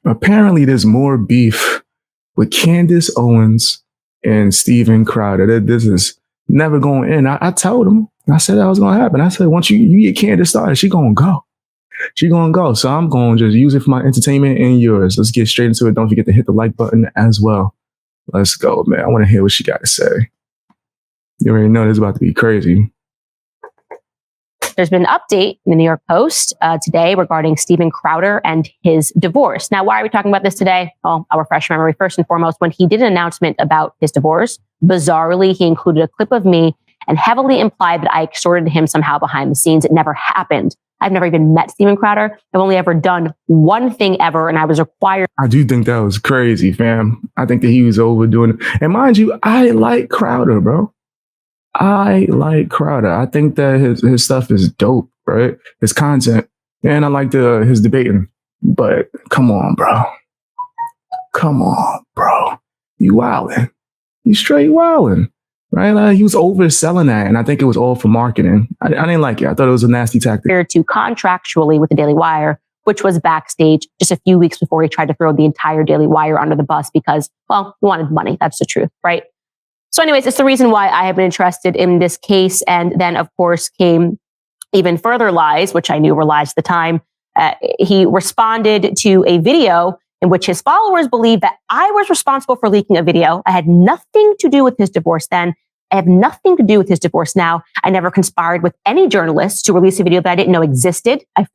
apparently there's more beef with Candace Owens and Steven Crowder. That this is never going to end. I told him, I said that was going to happen. I said, once you get Candace started, she going to go. She going to go. So I'm going to just use it for my entertainment and yours. Let's get straight into it. Don't forget to hit the like button as well. Let's go, man. I want to hear what she got to say. You already know this is about to be crazy. There's been an update in the New York Post today regarding Steven Crowder and his divorce. Now, why are we talking about this today? Well, I'll refresh your memory first and foremost. When he did an announcement about his divorce, bizarrely, he included a clip of me and heavily implied that I extorted him somehow behind the scenes. It never happened. I've never even met Steven Crowder. I've only ever done one thing ever, and I was required. I do think that was crazy, fam. I think that he was overdoing it. And mind you, I like Crowder, bro. I like Crowder. I think that his stuff is dope, right? His content. And I like his debating. But come on, bro. Come on, bro. You wildin'. You straight wildin'. Right? He was overselling that. And I think it was all for marketing. I didn't like it. I thought it was a nasty tactic. To contractually with the Daily Wire, which was backstage just a few weeks before he tried to throw the entire Daily Wire under the bus because, well, he wanted money. That's the truth, right? So anyways, it's the reason why I have been interested in this case. And then, of course, came even further lies, which I knew were lies at the time. He responded to a video in which his followers believe that I was responsible for leaking a video. I had nothing to do with his divorce then. I have nothing to do with his divorce now. I never conspired with any journalist to release a video that I didn't know existed. I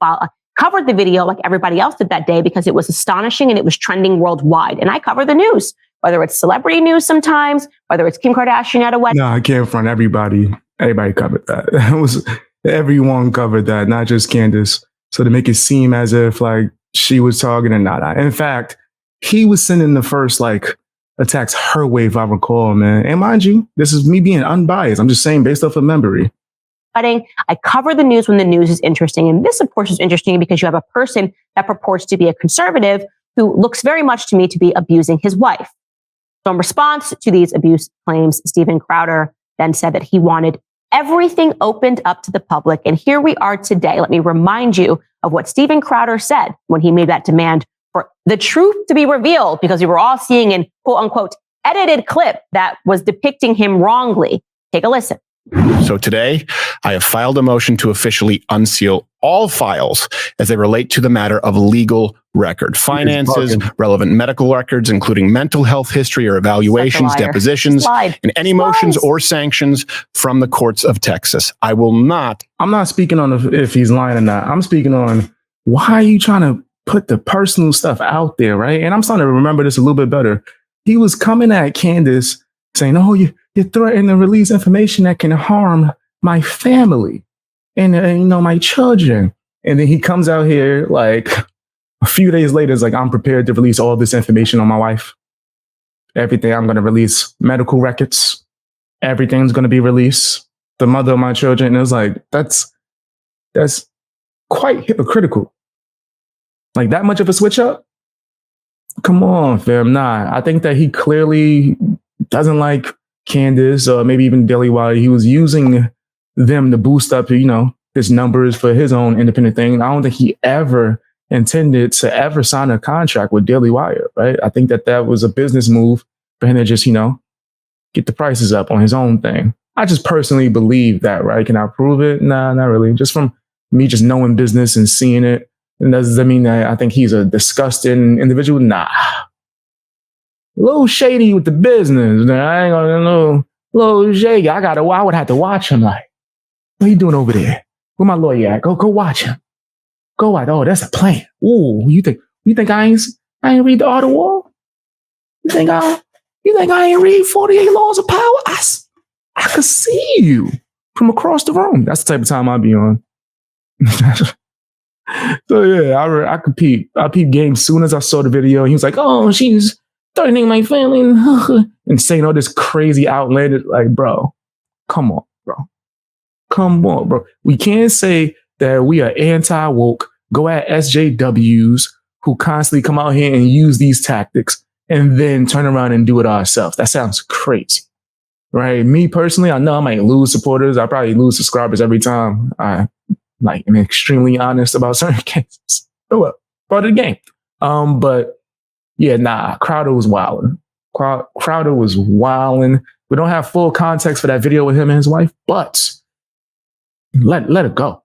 covered the video like everybody else did that day because it was astonishing and it was trending worldwide. And I cover the news. Whether it's celebrity news sometimes, whether it's Kim Kardashian at a wedding. No, I can't front everybody. Everybody covered that. Everyone covered that, not just Candace. So to make it seem as if like she was targeting not. In fact, he was sending the first attacks her way, if I recall, man. And mind you, this is me being unbiased. I'm just saying based off of memory. I cover the news when the news is interesting. And this, of course, is interesting because you have a person that purports to be a conservative who looks very much to me to be abusing his wife. So in response to these abuse claims, Steven Crowder then said that he wanted everything opened up to the public. And here we are today. Let me remind you of what Steven Crowder said when he made that demand for the truth to be revealed, because we were all seeing an quote unquote edited clip that was depicting him wrongly. Take a listen. So today, I have filed a motion to officially unseal all files as they relate to the matter of legal record, finances, relevant medical records, including mental health history or evaluations, depositions, and any motions or sanctions from the courts of Texas. I will not. I'm not speaking on if he's lying or not. I'm speaking on why are you trying to put the personal stuff out there, right? And I'm starting to remember this a little bit better. He was coming at Candace saying, oh, you're threatening to release information that can harm my family and my children. And then he comes out here like a few days later, it's like, I'm prepared to release all this information on my wife. Everything I'm going to release, medical records, everything's going to be released. The mother of my children. And it was like, that's quite hypocritical. Like that much of a switch up? Come on, fam. Nah, I think that he clearly doesn't like Candace or maybe even Daily Wire. He was using them to boost up, his numbers for his own independent thing. I don't think he ever intended to ever sign a contract with Daily Wire, right? I think that was a business move for him to just, get the prices up on his own thing. I just personally believe that, right? Can I prove it? Nah, not really. Just from me just knowing business and seeing it. And does that mean that I think he's a disgusting individual? Nah. A little shady with the business. I ain't gonna know. A little shady. I would have to watch him like, what are you doing over there? Where my lawyer at? Go watch him. Go watch. Oh, that's a plan. Ooh, you think I ain't read the Art of War? You think I ain't read 48 Laws of Power? I could see you from across the room. That's the type of time I'll be on. So yeah, I could peep. I peeped game soon as I saw the video. He was like, oh, she's threatening my family and saying all this crazy outlandish, like, bro, come on, bro. We can't say that we are anti-woke, go at SJWs who constantly come out here and use these tactics and then turn around and do it ourselves. That sounds crazy, right? Me personally, I know I might lose supporters. I probably lose subscribers every time I am extremely honest about certain cases. Oh well, part of the game. But Yeah, nah, Crowder was wilding. Crowder was wilding. We don't have full context for that video with him and his wife, but let it go.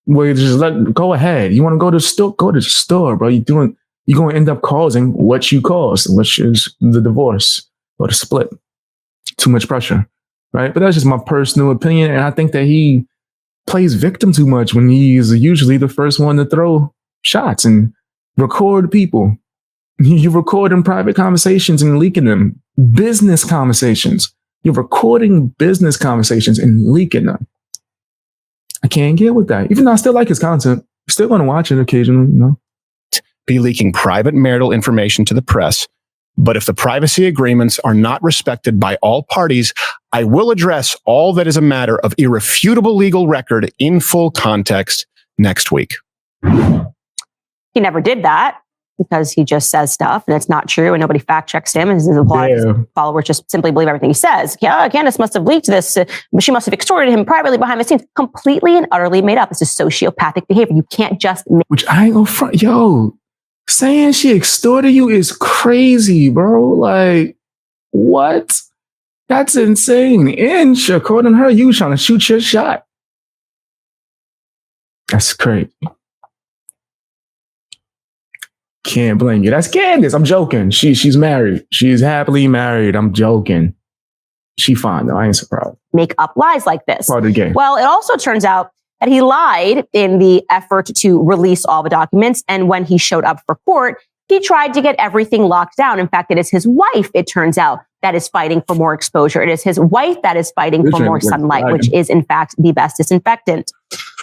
Well, just go ahead. You want to go to the store? Go to the store, bro. You're going to end up causing what you caused, which is the divorce or the split. Too much pressure, right? But that's just my personal opinion, and I think that he plays victim too much when he's usually the first one to throw shots and record people. You record in private conversations and leaking them. Business conversations. You're recording business conversations and leaking them. I can't get with that. Even though I still like his content, I'm still going to watch it occasionally, you know. Be leaking private marital information to the press. But if the privacy agreements are not respected by all parties, I will address all that is a matter of irrefutable legal record in full context next week. He never did that because he just says stuff and it's not true and nobody fact checks him, and his followers just simply believe everything he says. Yeah, Candace must have leaked this. She must have extorted him privately behind the scenes. Completely and utterly made up. This is sociopathic behavior. You can't just which I ain't gonna front. Yo, saying she extorted you is crazy, bro. Like, what? That's insane. And according to her, you trying to shoot your shot. That's crazy. Can't blame you. That's Candace. I'm joking. She's married. She's happily married. I'm joking. She fine though. I ain't surprised. Make up lies like this. Part of the game. Well, it also turns out that he lied in the effort to release all the documents. And when he showed up for court, he tried to get everything locked down. In fact, it is his wife, it turns out, that is fighting for more exposure. It is his wife that is fighting for more sunlight, which is, in fact, the best disinfectant.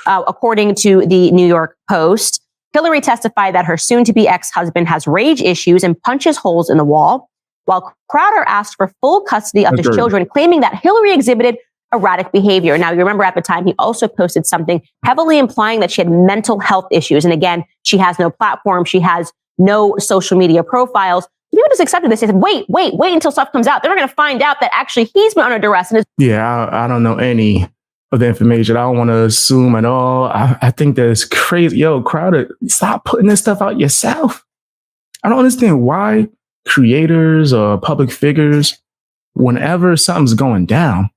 According to the New York Post, Hillary testified that her soon-to-be ex-husband has rage issues and punches holes in the wall, while Crowder asked for full custody of his children, claiming that Hillary exhibited erratic behavior. Now, you remember at the time, he also posted something heavily implying that she had mental health issues. And again, she has no platform. She has no social media profiles. People just accepted this. They said, wait until stuff comes out. They're not going to find out that actually he's been under duress. And I don't know any of the information. I don't want to assume at all. I think that's crazy. Yo, Crowder, stop putting this stuff out yourself. I don't understand why creators or public figures, whenever something's going down,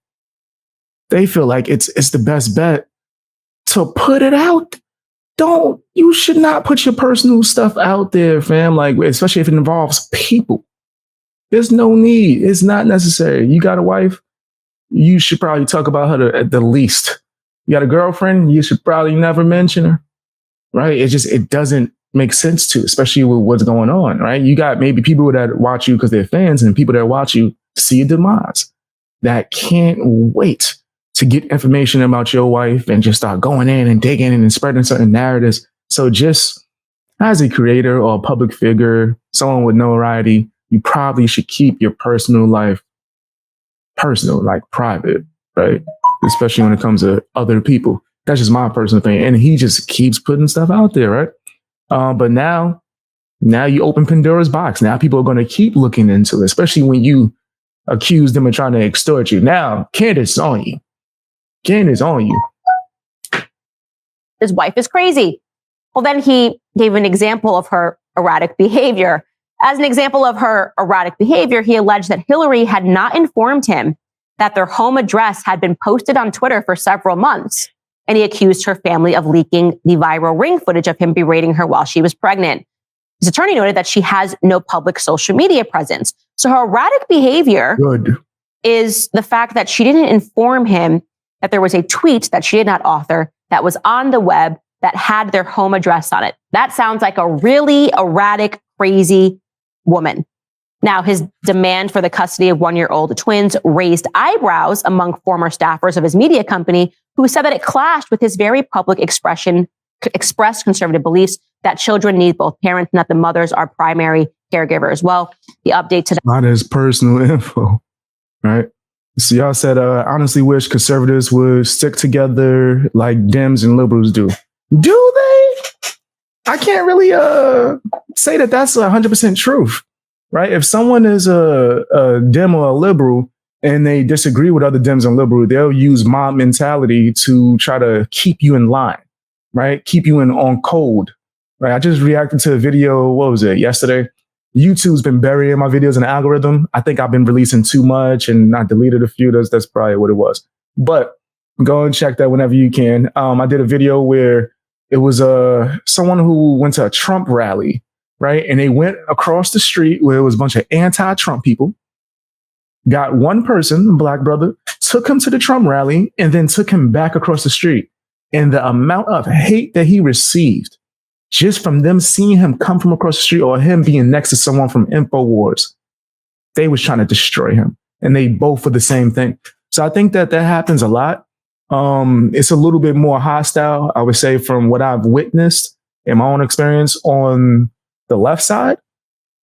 they feel like it's the best bet to put it out. You should not put your personal stuff out there, fam. Like, especially if it involves people. There's no need. It's not necessary. You got a wife, you should probably talk about her at the least. You got a girlfriend, you should probably never mention her, right? It doesn't make sense to, especially with what's going on, right? You got maybe people that watch you because they're fans and people that watch you see a demise that can't wait to get information about your wife and just start going in and digging in and spreading certain narratives. So just as a creator or a public figure, someone with notoriety, you probably should keep your personal life personal, like private, right? Especially when it comes to other people. That's just my personal opinion. And he just keeps putting stuff out there, right? But now you open Pandora's box. Now people are going to keep looking into it, especially when you accuse them of trying to extort you. Now, Candace is on you. Candace is on you. His wife is crazy. Well, then he gave an example of her erratic behavior. As an example of her erratic behavior, he alleged that Hillary had not informed him that their home address had been posted on Twitter for several months. And he accused her family of leaking the viral ring footage of him berating her while she was pregnant. His attorney noted that she has no public social media presence. So her erratic behavior is the fact that she didn't inform him that there was a tweet that she did not author that was on the web that had their home address on it. That sounds like a really erratic, crazy woman. Now, his demand for the custody of one-year-old twins raised eyebrows among former staffers of his media company, who said that it clashed with his very public expressed conservative beliefs that children need both parents and that the mothers are primary caregivers. Well, the update to that. Not his personal info, right? So y'all said, honestly wish conservatives would stick together like Dems and liberals do. Do they? I can't really say that that's 100% truth, right? If someone is a Dem or a liberal and they disagree with other Dems and liberals, they'll use mob mentality to try to keep you in line, right? Keep you on code, right? I just reacted to a video, what was it, yesterday? YouTube's been burying my videos in the algorithm. I think I've been releasing too much and I deleted a few. That's probably what it was. But go and check that whenever you can. I did a video where it was someone who went to a Trump rally, right? And they went across the street where it was a bunch of anti-Trump people, got one person, a black brother, took him to the Trump rally and then took him back across the street. And the amount of hate that he received just from them seeing him come from across the street or him being next to someone from InfoWars, they was trying to destroy him. And they both were the same thing. So I think that happens a lot. It's a little bit more hostile, I would say, from what I've witnessed in my own experience on the left side.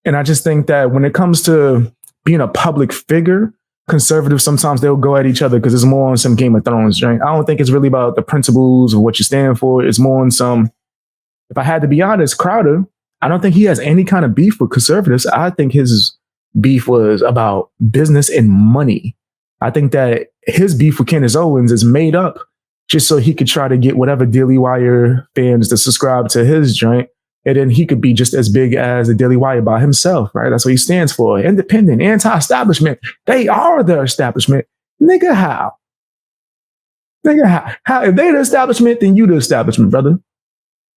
And I just think that when it comes to being a public figure, conservatives, sometimes they'll go at each other because it's more on some Game of Thrones, right? I don't think it's really about the principles of what you stand for. It's more on some, if I had to be honest, Crowder, I don't think he has any kind of beef with conservatives. I think his beef was about business and money. I think that his beef with Candace Owens is made up just so he could try to get whatever Daily Wire fans to subscribe to his joint. And then he could be just as big as the Daily Wire by himself, right? That's what he stands for. Independent, anti-establishment. They are the establishment. Nigga, how? Nigga, how? If they the establishment, then you the establishment, brother.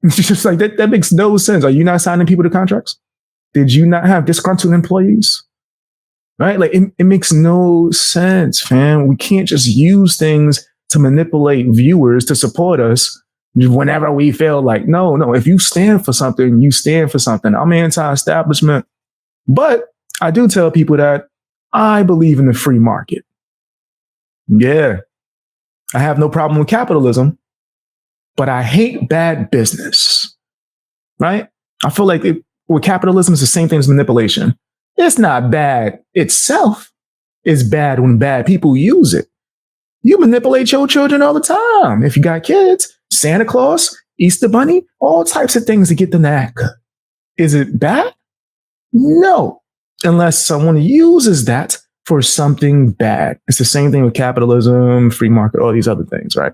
It's just like that makes no sense. Are you not signing people to contracts? Did you not have disgruntled employees? Right? Like it makes no sense, fam. We can't just use things to manipulate viewers to support us whenever we feel like, no, if you stand for something, you stand for something. I'm anti-establishment. But I do tell people that I believe in the free market. Yeah. I have no problem with capitalism, but I hate bad business. Right? I feel like with capitalism, it's the same thing as manipulation. It's not bad itself. It's bad when bad people use it. You manipulate your children all the time. If you got kids, Santa Claus, Easter Bunny, all types of things to get them to act good. Is it bad? No, unless someone uses that for something bad. It's the same thing with capitalism, free market, all these other things, right?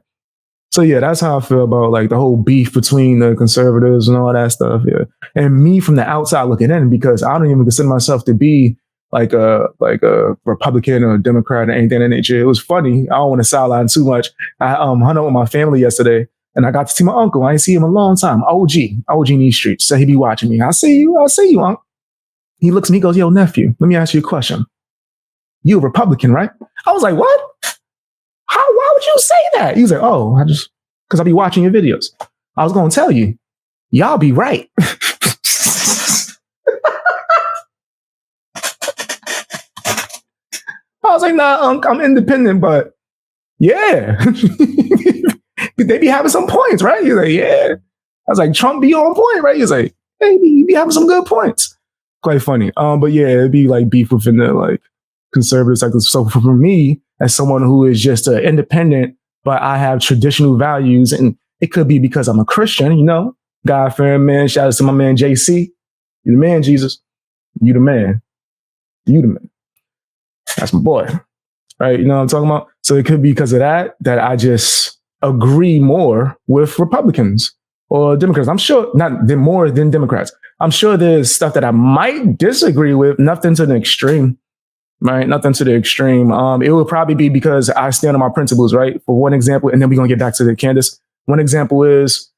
So yeah, that's how I feel about like the whole beef between the conservatives and all that stuff. Yeah, and me from the outside looking in, because I don't even consider myself to be like a Republican or a Democrat or anything in nature. It was funny. I don't want to sideline too much. I hung out with my family yesterday, and I got to see my uncle. I ain't seen him in a long time. OG in these streets. So he be watching me. I see you, uncle. He looks at me, he goes, "Yo, nephew, let me ask you a question. You a Republican, right?" I was like, "What? Why would you say that?" He was like, "Oh, because I be watching your videos." I was going to tell you, y'all be right. I was like, "Nah, Unc, I'm independent, but yeah." They be having some points, right? He's like, "Yeah." I was like, "Trump be on point, right?" He's like, "Hey, he be having some good points." Quite funny. But yeah, it'd be like beef within the like conservatives. Like, so for me, as someone who is just independent, but I have traditional values, and it could be because I'm a Christian, God-fearing man. Shout out to my man JC. You the man, Jesus. You the man. You the man. That's my boy. Right? You know what I'm talking about? So it could be because of that I just agree more with Republicans or Democrats. I'm sure not more than Democrats. I'm sure there's stuff that I might disagree with, nothing to the extreme. Right? Nothing to the extreme. It would probably be because I stand on my principles, right? For one example, and then we're going to get back to the Candace. One example is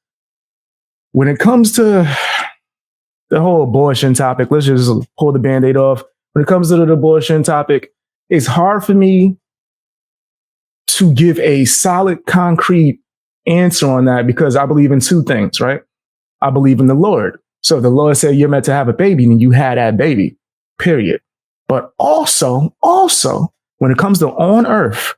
when it comes to the whole abortion topic, let's just pull the Band-Aid off. When it comes to the abortion topic, it's hard for me to give a solid, concrete answer on that because I believe in two things, right? I believe in the Lord. So if the Lord said you're meant to have a baby, then you had that baby, period. But also, when it comes to on earth,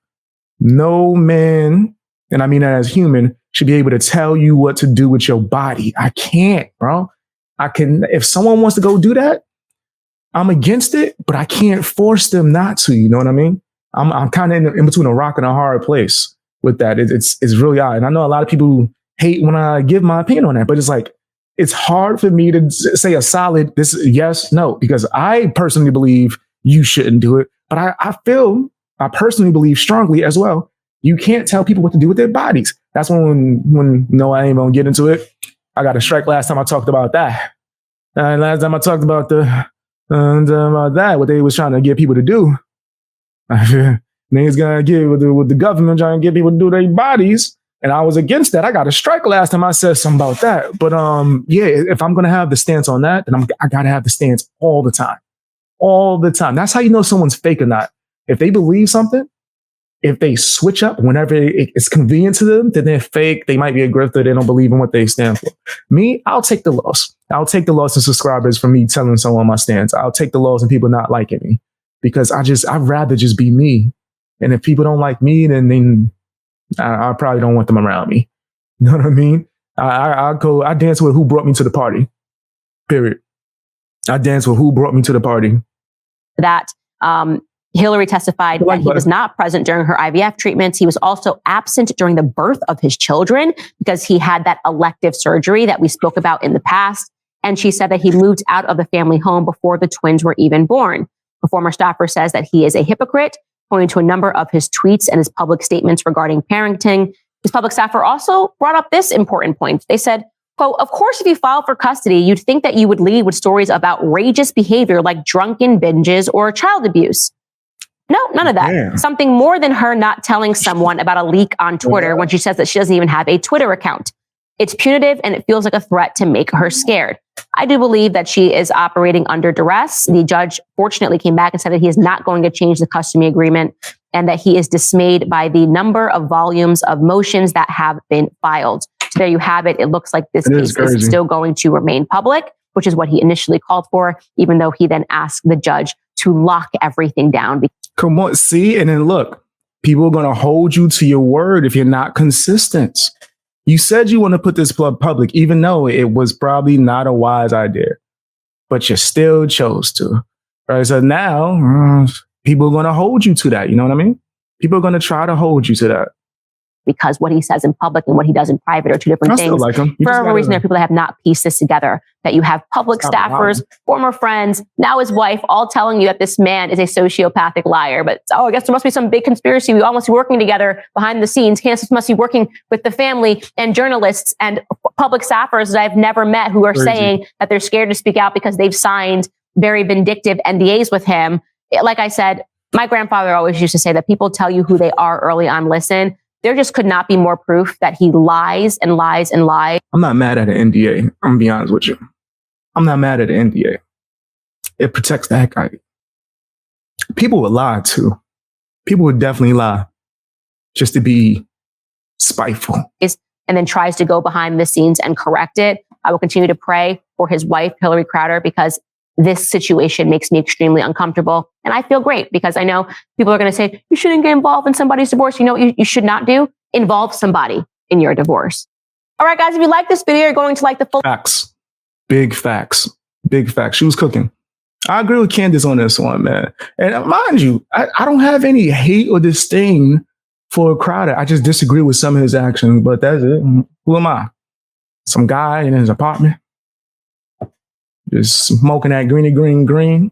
no man, and I mean that as human, should be able to tell you what to do with your body. I can't, bro. If someone wants to go do that, I'm against it, but I can't force them not to. You know what I mean? I'm kind of in between a rock and a hard place with that. It's really odd. And I know a lot of people hate when I give my opinion on that, but it's like, it's hard for me to say a solid this yes, no, because I personally believe you shouldn't do it. But I personally believe strongly as well. You can't tell people what to do with their bodies. That's when no, I ain't gonna get into it. I got a strike last time I talked about that. And last time I talked about the And that, what they was trying to get people to do. Niggas gonna get with the government trying to get people to do their bodies. And I was against that. I got a strike last time I said something about that. But yeah, if I'm gonna have the stance on that, then I gotta have the stance all the time. All the time. That's how you know someone's fake or not. If they believe something, if they switch up whenever it's convenient to them, then they're fake. They might be a grifter. They don't believe in what they stand for. Me, I'll take the loss. I'll take the loss in subscribers for me telling someone my stance. I'll take the loss and people not liking me because I'd rather just be me. And if people don't like me, then I probably don't want them around me. You know what I mean? I dance with who brought me to the party. Period. I dance with who brought me to the party. That Hillary testified that he was not present during her IVF treatments. He was also absent during the birth of his children because he had that elective surgery that we spoke about in the past. And she said that he moved out of the family home before the twins were even born. A former staffer says that he is a hypocrite, pointing to a number of his tweets and his public statements regarding parenting. His public staffer also brought up this important point. They said, quote, of course, if you filed for custody, you'd think that you would lead with stories of outrageous behavior like drunken binges or child abuse. No, none of that. Damn. Something more than her not telling someone about a leak on Twitter when she says that she doesn't even have a Twitter account. It's punitive and it feels like a threat to make her scared. I do believe that she is operating under duress. The judge fortunately came back and said that he is not going to change the custody agreement and that he is dismayed by the number of volumes of motions that have been filed. So there you have it. It looks like this case is still going to remain public, which is what he initially called for, even though he then asked the judge to lock everything down. Come on, see? And then look, people are going to hold you to your word if you're not consistent. You said you want to put this public, even though it was probably not a wise idea, but you still chose to. Right? So now people are going to hold you to that. You know what I mean? People are going to try to hold you to that. Because what he says in public and what he does in private are two different things. Like him. For whatever reason, there are people that have not pieced this together. That you have public staffers, former friends, now his wife, all telling you that this man is a sociopathic liar. But, I guess there must be some big conspiracy. We all must be working together behind the scenes. Candace must be working with the family and journalists and public staffers that I've never met who are saying that they're scared to speak out because they've signed very vindictive NDAs with him. Like I said, my grandfather always used to say that people tell you who they are early on. Listen. There just could not be more proof that he lies and lies and lies. I'm not mad at an NDA. I'm going to be honest with you. I'm not mad at an NDA. It protects the heck out of you. People would lie too. People would definitely lie just to be spiteful. And then tries to go behind the scenes and correct it. I will continue to pray for his wife, Hillary Crowder, because this situation makes me extremely uncomfortable. And I feel great because I know people are going to say, you shouldn't get involved in somebody's divorce. You know what you should not do? Involve somebody in your divorce. All right, guys, if you like this video, you're going to like the full facts. Big facts. Big facts. She was cooking. I agree with Candace on this one, man. And mind you, I don't have any hate or disdain for Crowder. I just disagree with some of his actions, but that's it. Who am I? Some guy in his apartment. Just smoking that green.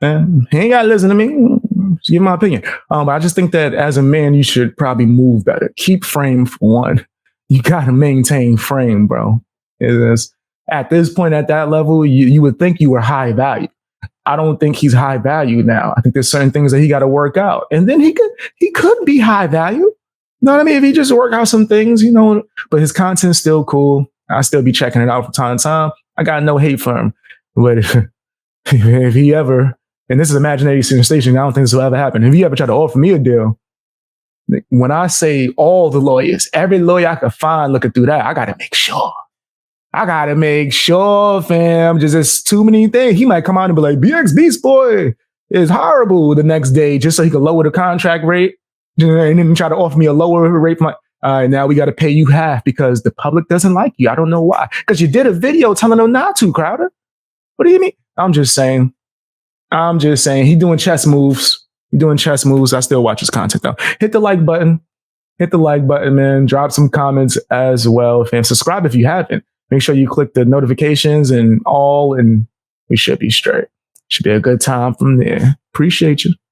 And he ain't got to listen to me. Just give my opinion. But I just think that as a man, you should probably move better. Keep frame for one. You got to maintain frame, bro. At this point, at that level, you would think you were high value. I don't think he's high value now. I think there's certain things that he got to work out. And then he could be high value. You know what I mean? If he just work out some things, but his content's still cool. I'll still be checking it out from time to time. I got no hate for him. But if he ever, and this is imagination station, I don't think this will ever happen. If he ever try to offer me a deal, when I say all the lawyers, every lawyer I could find looking through that, I got to make sure. Fam. There's too many things. He might come out and be like, BX Beast Boy is horrible the next day just so he could lower the contract rate and then try to offer me a lower rate. Now we got to pay you half because the public doesn't like you. I don't know why. Because you did a video telling them not to, Crowder. What do you mean? I'm just saying. He doing chess moves. I still watch his content though. Hit the like button, man. Drop some comments as well, fam. Subscribe if you haven't. Make sure you click the notifications and we should be straight. Should be a good time from there. Appreciate you.